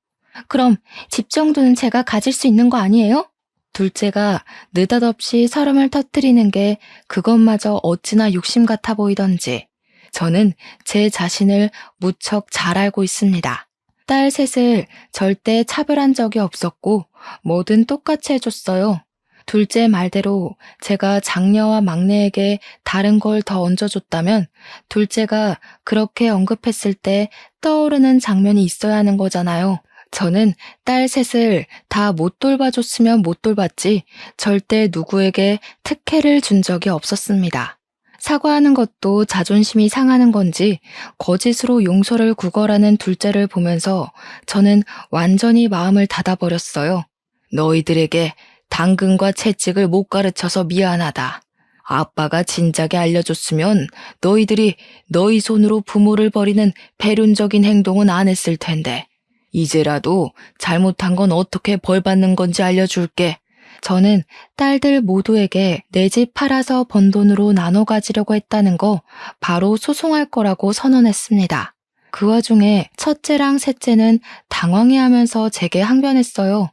그럼 집 정도는 제가 가질 수 있는 거 아니에요? 둘째가 느닷없이 설움을 터뜨리는 게 그것마저 어찌나 욕심 같아 보이던지 저는 제 자신을 무척 잘 알고 있습니다. 딸 셋을 절대 차별한 적이 없었고 뭐든 똑같이 해줬어요. 둘째 말대로 제가 장녀와 막내에게 다른 걸 더 얹어줬다면 둘째가 그렇게 언급했을 때 떠오르는 장면이 있어야 하는 거잖아요. 저는 딸 셋을 다 못 돌봐줬으면 못 돌봤지 절대 누구에게 특혜를 준 적이 없었습니다. 사과하는 것도 자존심이 상하는 건지 거짓으로 용서를 구걸하는 둘째를 보면서 저는 완전히 마음을 닫아버렸어요. 너희들에게 당근과 채찍을 못 가르쳐서 미안하다. 아빠가 진작에 알려줬으면 너희들이 너희 손으로 부모를 버리는 배륜적인 행동은 안 했을 텐데 이제라도 잘못한 건 어떻게 벌받는 건지 알려줄게. 저는 딸들 모두에게 내 집 팔아서 번 돈으로 나눠 가지려고 했다는 거 바로 소송할 거라고 선언했습니다. 그 와중에 첫째랑 셋째는 당황해하면서 제게 항변했어요.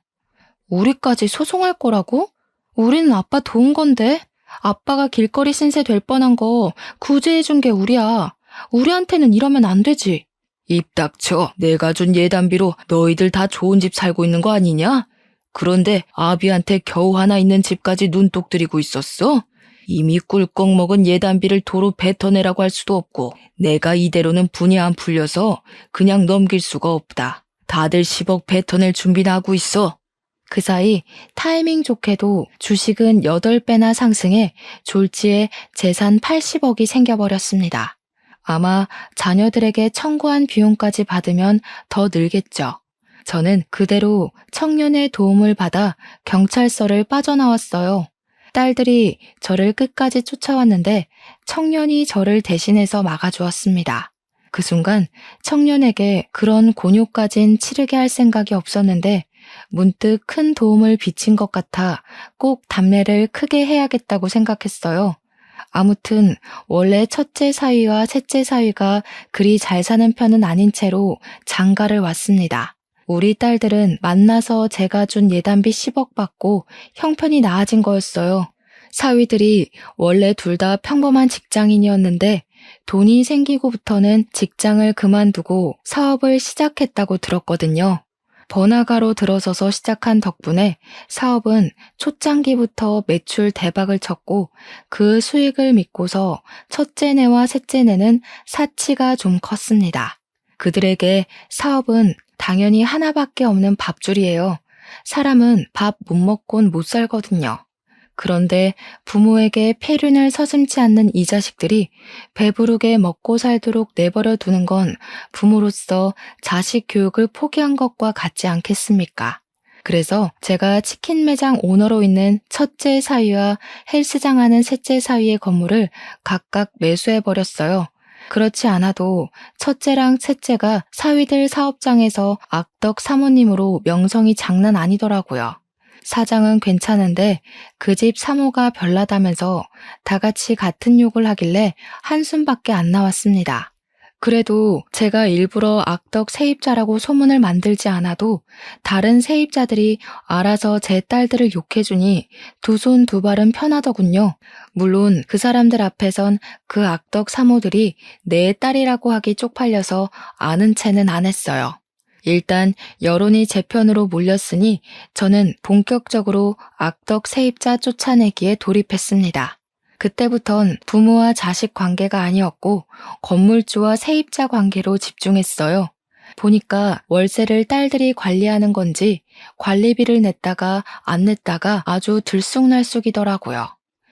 우리까지 소송할 거라고? 우리는 아빠 도운 건데? 아빠가 길거리 신세 될 뻔한 거 구제해준 게 우리야. 우리한테는 이러면 안 되지. 입 닥쳐. 내가 준 예단비로 너희들 다 좋은 집 살고 있는 거 아니냐? 그런데 아비한테 겨우 하나 있는 집까지 눈독 들이고 있었어? 이미 꿀꺽 먹은 예단비를 도로 뱉어내라고 할 수도 없고 내가 이대로는 분이 안 풀려서 그냥 넘길 수가 없다. 다들 10억 뱉어낼 준비나 하고 있어. 그 사이 타이밍 좋게도 주식은 8배나 상승해 졸지에 재산 80억이 생겨버렸습니다. 아마 자녀들에게 청구한 비용까지 받으면 더 늘겠죠. 저는 그대로 청년의 도움을 받아 경찰서를 빠져나왔어요. 딸들이 저를 끝까지 쫓아왔는데 청년이 저를 대신해서 막아주었습니다. 그 순간 청년에게 그런 곤욕까진 치르게 할 생각이 없었는데 문득 큰 도움을 비친 것 같아 꼭 답례를 크게 해야겠다고 생각했어요. 아무튼 원래 첫째 사위와 셋째 사위가 그리 잘 사는 편은 아닌 채로 장가를 왔습니다. 우리 딸들은 만나서 제가 준 예단비 10억 받고 형편이 나아진 거였어요. 사위들이 원래 둘 다 평범한 직장인이었는데 돈이 생기고부터는 직장을 그만두고 사업을 시작했다고 들었거든요. 번화가로 들어서서 시작한 덕분에 사업은 초창기부터 매출 대박을 쳤고 그 수익을 믿고서 첫째네와 셋째네는 사치가 좀 컸습니다. 그들에게 사업은 당연히 하나밖에 없는 밥줄이에요. 사람은 밥 못 먹곤 못 살거든요. 그런데 부모에게 폐륜을 서슴지 않는 이 자식들이 배부르게 먹고 살도록 내버려 두는 건 부모로서 자식 교육을 포기한 것과 같지 않겠습니까? 그래서 제가 치킨 매장 오너로 있는 첫째 사위와 헬스장 하는 셋째 사위의 건물을 각각 매수해버렸어요. 그렇지 않아도 첫째랑 셋째가 사위들 사업장에서 악덕 사모님으로 명성이 장난 아니더라고요. 사장은 괜찮은데 그 집 사모가 별나다면서 다 같이 같은 욕을 하길래 한숨밖에 안 나왔습니다. 그래도 제가 일부러 악덕 세입자라고 소문을 만들지 않아도 다른 세입자들이 알아서 제 딸들을 욕해주니 두 손 두 발은 편하더군요. 물론 그 사람들 앞에선 그 악덕 사모들이 내 딸이라고 하기 쪽팔려서 아는 체는 안 했어요. 일단 여론이 제 편으로 몰렸으니 저는 본격적으로 악덕 세입자 쫓아내기에 돌입했습니다. 그때부턴 부모와 자식 관계가 아니었고 건물주와 세입자 관계로 집중했어요. 보니까 월세를 딸들이 관리하는 건지 관리비를 냈다가 안 냈다가 아주 들쑥날쑥이더라고요.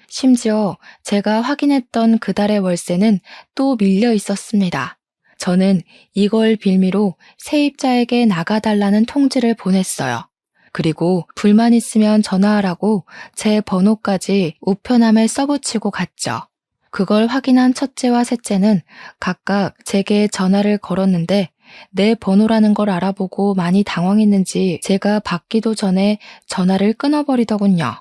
심지어 제가 확인했던 그달의 월세는 또 밀려 있었습니다. 저는 이걸 빌미로 세입자에게 나가달라는 통지를 보냈어요. 그리고 불만 있으면 전화하라고 제 번호까지 우편함에 써붙이고 갔죠. 그걸 확인한 첫째와 셋째는 각각 제게 전화를 걸었는데 내 번호라는 걸 알아보고 많이 당황했는지 제가 받기도 전에 전화를 끊어버리더군요.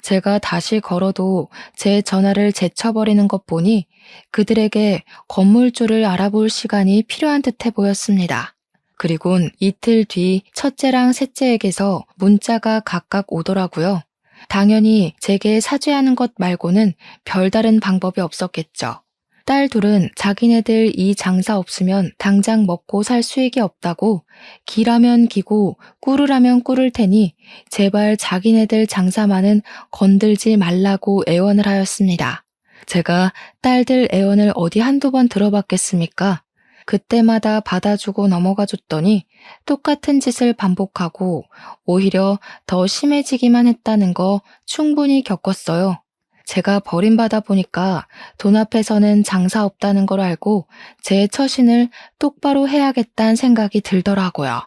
제가 다시 걸어도 제 전화를 제쳐버리는 것 보니 그들에게 건물주를 알아볼 시간이 필요한 듯해 보였습니다. 그리곤 이틀 뒤 첫째랑 셋째에게서 문자가 각각 오더라고요. 당연히 제게 사죄하는 것 말고는 별다른 방법이 없었겠죠. 딸 둘은 자기네들 이 장사 없으면 당장 먹고 살 수익이 없다고 기라면 기고 꿀으라면 꿀을 테니 제발 자기네들 장사만은 건들지 말라고 애원을 하였습니다. 제가 딸들 애원을 어디 한두 번 들어봤겠습니까? 그때마다 받아주고 넘어가 줬더니 똑같은 짓을 반복하고 오히려 더 심해지기만 했다는 거 충분히 겪었어요. 제가 버림받아 보니까 돈 앞에서는 장사 없다는 걸 알고 제 처신을 똑바로 해야겠다는 생각이 들더라고요.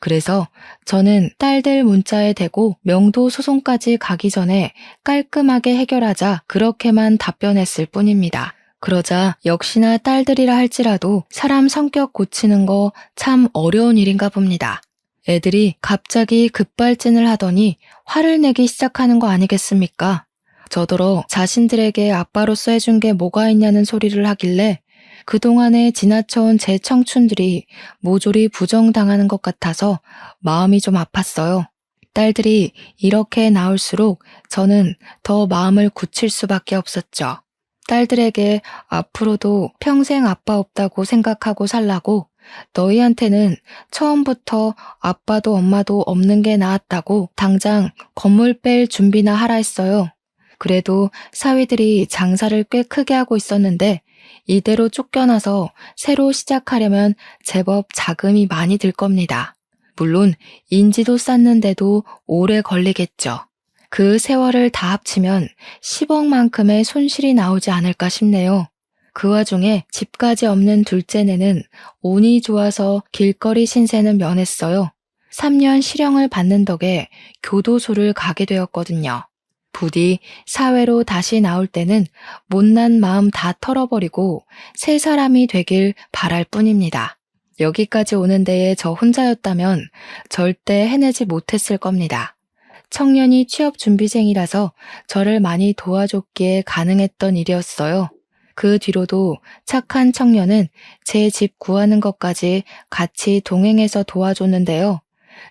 그래서 저는 딸들 문자에 대고 명도 소송까지 가기 전에 깔끔하게 해결하자 그렇게만 답변했을 뿐입니다. 그러자 역시나 딸들이라 할지라도 사람 성격 고치는 거 참 어려운 일인가 봅니다. 애들이 갑자기 급발진을 하더니 화를 내기 시작하는 거 아니겠습니까? 저더러 자신들에게 아빠로서 해준 게 뭐가 있냐는 소리를 하길래 그동안에 지나쳐온 제 청춘들이 모조리 부정당하는 것 같아서 마음이 좀 아팠어요. 딸들이 이렇게 나올수록 저는 더 마음을 굳힐 수밖에 없었죠. 딸들에게 앞으로도 평생 아빠 없다고 생각하고 살라고 너희한테는 처음부터 아빠도 엄마도 없는 게 나았다고 당장 건물 뺄 준비나 하라 했어요. 그래도 사위들이 장사를 꽤 크게 하고 있었는데 이대로 쫓겨나서 새로 시작하려면 제법 자금이 많이 들 겁니다. 물론 인지도 쌓는데도 오래 걸리겠죠. 그 세월을 다 합치면 10억만큼의 손실이 나오지 않을까 싶네요. 그 와중에 집까지 없는 둘째네는 운이 좋아서 길거리 신세는 면했어요. 3년 실형을 받는 덕에 교도소를 가게 되었거든요. 부디 사회로 다시 나올 때는 못난 마음 다 털어버리고 새 사람이 되길 바랄 뿐입니다. 여기까지 오는 데에 저 혼자였다면 절대 해내지 못했을 겁니다. 청년이 취업준비생이라서 저를 많이 도와줬기에 가능했던 일이었어요. 그 뒤로도 착한 청년은 제 집 구하는 것까지 같이 동행해서 도와줬는데요.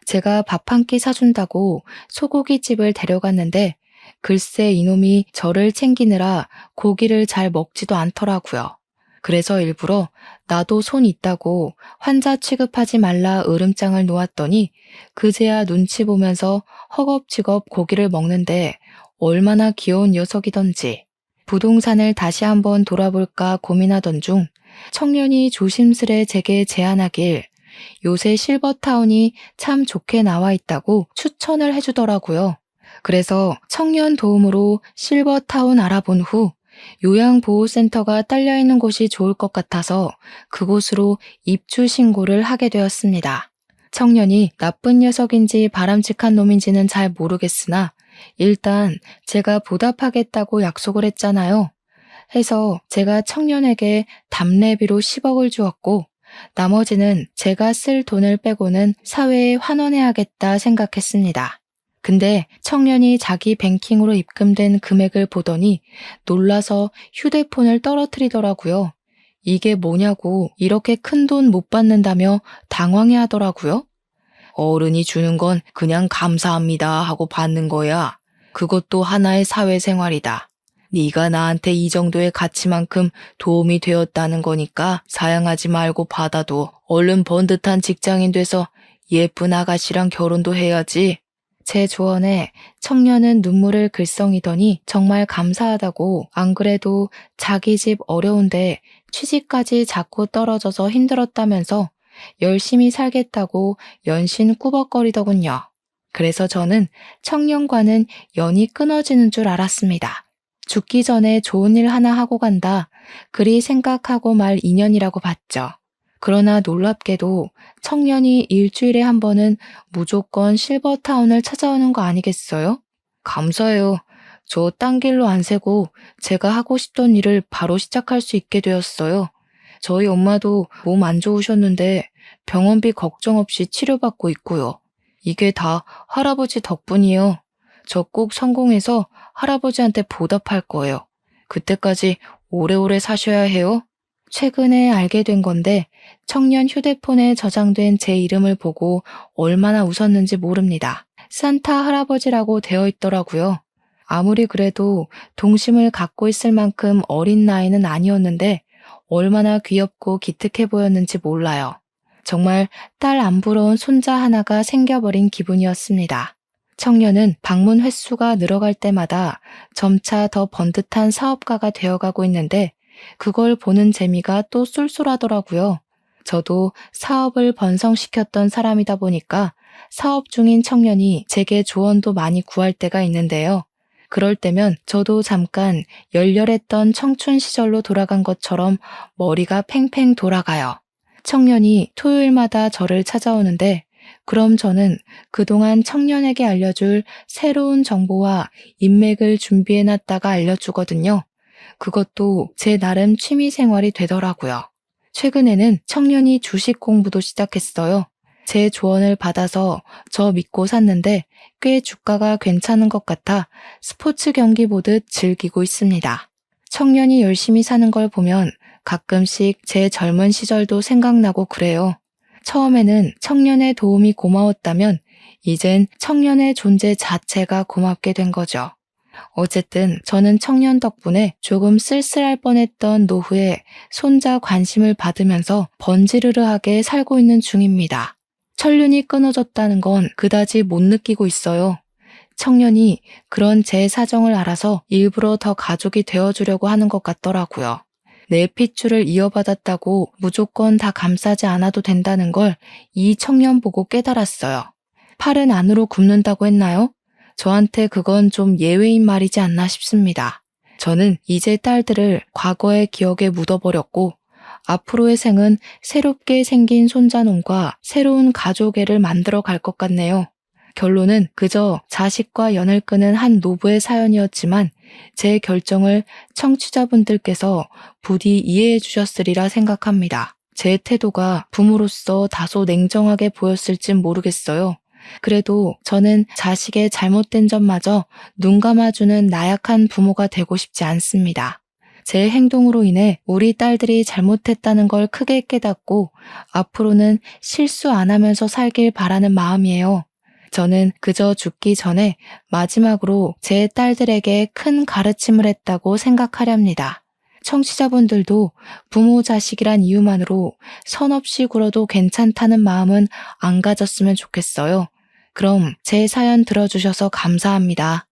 제가 밥 한 끼 사준다고 소고기집을 데려갔는데 글쎄 이놈이 저를 챙기느라 고기를 잘 먹지도 않더라고요. 그래서 일부러 나도 손 있다고 환자 취급하지 말라 으름장을 놓았더니 그제야 눈치 보면서 허겁지겁 고기를 먹는데 얼마나 귀여운 녀석이던지. 부동산을 다시 한번 돌아볼까 고민하던 중 청년이 조심스레 제게 제안하길 요새 실버타운이 참 좋게 나와 있다고 추천을 해주더라고요. 그래서 청년 도움으로 실버타운 알아본 후 요양보호센터가 딸려있는 곳이 좋을 것 같아서 그곳으로 입주 신고를 하게 되었습니다. 청년이 나쁜 녀석인지 바람직한 놈인지는 잘 모르겠으나 일단 제가 보답하겠다고 약속을 했잖아요. 해서 제가 청년에게 답례비로 10억을 주었고 나머지는 제가 쓸 돈을 빼고는 사회에 환원해야겠다 생각했습니다. 근데 청년이 자기 뱅킹으로 입금된 금액을 보더니 놀라서 휴대폰을 떨어뜨리더라고요. 이게 뭐냐고 이렇게 큰 돈 못 받는다며 당황해 하더라고요. 어른이 주는 건 그냥 감사합니다 하고 받는 거야. 그것도 하나의 사회생활이다. 네가 나한테 이 정도의 가치만큼 도움이 되었다는 거니까 사양하지 말고 받아도 얼른 번듯한 직장인 돼서 예쁜 아가씨랑 결혼도 해야지. 제 조언에 청년은 눈물을 글썽이더니 정말 감사하다고 안 그래도 자기 집 어려운데 취직까지 자꾸 떨어져서 힘들었다면서 열심히 살겠다고 연신 꾸벅거리더군요. 그래서 저는 청년과는 연이 끊어지는 줄 알았습니다. 죽기 전에 좋은 일 하나 하고 간다. 그리 생각하고 말 인연이라고 봤죠. 그러나 놀랍게도 청년이 일주일에 한 번은 무조건 실버타운을 찾아오는 거 아니겠어요? 감사해요. 저 딴 길로 안 새고 제가 하고 싶던 일을 바로 시작할 수 있게 되었어요. 저희 엄마도 몸 안 좋으셨는데 병원비 걱정 없이 치료받고 있고요. 이게 다 할아버지 덕분이에요. 저 꼭 성공해서 할아버지한테 보답할 거예요. 그때까지 오래오래 사셔야 해요. 최근에 알게 된 건데 청년 휴대폰에 저장된 제 이름을 보고 얼마나 웃었는지 모릅니다. 산타 할아버지라고 되어 있더라고요. 아무리 그래도 동심을 갖고 있을 만큼 어린 나이는 아니었는데 얼마나 귀엽고 기특해 보였는지 몰라요. 정말 딸 안 부러운 손자 하나가 생겨버린 기분이었습니다. 청년은 방문 횟수가 늘어갈 때마다 점차 더 번듯한 사업가가 되어가고 있는데 그걸 보는 재미가 또 쏠쏠하더라고요. 저도 사업을 번성시켰던 사람이다 보니까 사업 중인 청년이 제게 조언도 많이 구할 때가 있는데요. 그럴 때면 저도 잠깐 열렬했던 청춘 시절로 돌아간 것처럼 머리가 팽팽 돌아가요. 청년이 토요일마다 저를 찾아오는데 그럼 저는 그동안 청년에게 알려줄 새로운 정보와 인맥을 준비해놨다가 알려주거든요. 그것도 제 나름 취미 생활이 되더라고요. 최근에는 청년이 주식 공부도 시작했어요. 제 조언을 받아서 저 믿고 샀는데 꽤 주가가 괜찮은 것 같아 스포츠 경기 보듯 즐기고 있습니다. 청년이 열심히 사는 걸 보면 가끔씩 제 젊은 시절도 생각나고 그래요. 처음에는 청년의 도움이 고마웠다면 이젠 청년의 존재 자체가 고맙게 된 거죠. 어쨌든 저는 청년 덕분에 조금 쓸쓸할 뻔했던 노후에 손자 관심을 받으면서 번지르르하게 살고 있는 중입니다. 천륜이 끊어졌다는 건 그다지 못 느끼고 있어요. 청년이 그런 제 사정을 알아서 일부러 더 가족이 되어주려고 하는 것 같더라고요. 내 핏줄을 이어받았다고 무조건 다 감싸지 않아도 된다는 걸 이 청년 보고 깨달았어요. 팔은 안으로 굽는다고 했나요? 저한테 그건 좀 예외인 말이지 않나 싶습니다. 저는 이제 딸들을 과거의 기억에 묻어버렸고 앞으로의 생은 새롭게 생긴 손자놈과 새로운 가족애를 만들어 갈 것 같네요. 결론은 그저 자식과 연을 끄는 한 노부의 사연이었지만 제 결정을 청취자분들께서 부디 이해해 주셨으리라 생각합니다. 제 태도가 부모로서 다소 냉정하게 보였을진 모르겠어요. 그래도 저는 자식의 잘못된 점마저 눈 감아주는 나약한 부모가 되고 싶지 않습니다. 제 행동으로 인해 우리 딸들이 잘못했다는 걸 크게 깨닫고 앞으로는 실수 안 하면서 살길 바라는 마음이에요. 저는 그저 죽기 전에 마지막으로 제 딸들에게 큰 가르침을 했다고 생각하렵니다. 청취자분들도 부모 자식이란 이유만으로 선 없이 굴어도 괜찮다는 마음은 안 가졌으면 좋겠어요. 그럼 제 사연 들어주셔서 감사합니다.